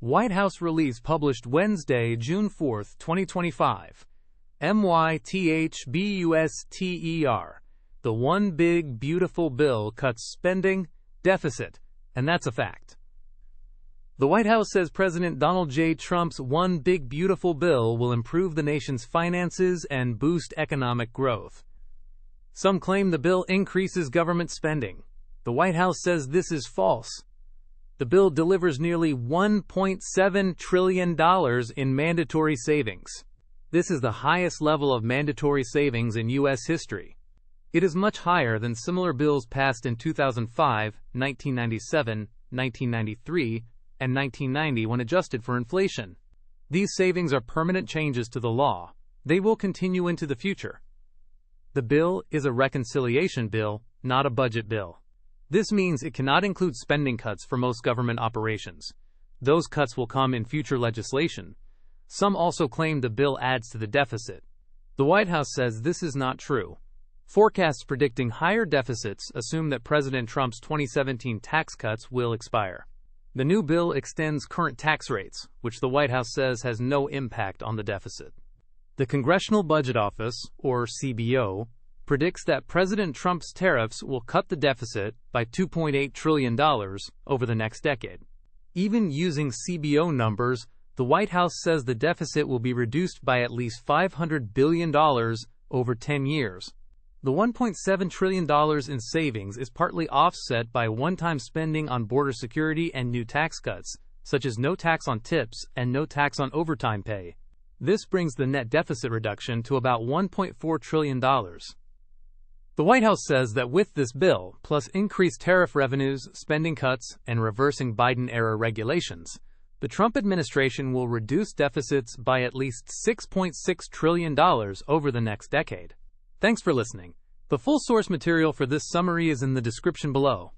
White House release published Wednesday, June 4, 2025. MYTHBUSTER. The One Big Beautiful Bill cuts spending, deficit, and that's a fact. The White House says President Donald J. Trump's One Big Beautiful Bill will improve the nation's finances and boost economic growth. Some claim the bill increases government spending. The White House says this is false. The bill delivers nearly $1.7 trillion in mandatory savings. This is the highest level of mandatory savings in U.S. history. It is much higher than similar bills passed in 2005, 1997, 1993, and 1990 when adjusted for inflation. These savings are permanent changes to the law. They will continue into the future. The bill is a reconciliation bill, not a budget bill. This means it cannot include spending cuts for most government operations. Those cuts will come in future legislation. Some also claim the bill adds to the deficit. The White House says this is not true. Forecasts predicting higher deficits assume that President Trump's 2017 tax cuts will expire. The new bill extends current tax rates, which the White House says has no impact on the deficit. The Congressional Budget Office, or CBO, predicts that President Trump's tariffs will cut the deficit by $2.8 trillion over the next decade. Even using CBO numbers, the White House says the deficit will be reduced by at least $500 billion over 10 years. The $1.7 trillion in savings is partly offset by one-time spending on border security and new tax cuts, such as no tax on tips and no tax on overtime pay. This brings the net deficit reduction to about $1.4 trillion. The White House says that with this bill, plus increased tariff revenues, spending cuts, and reversing Biden-era regulations, the Trump administration will reduce deficits by at least $6.6 trillion over the next decade. Thanks for listening. The full source material for this summary is in the description below.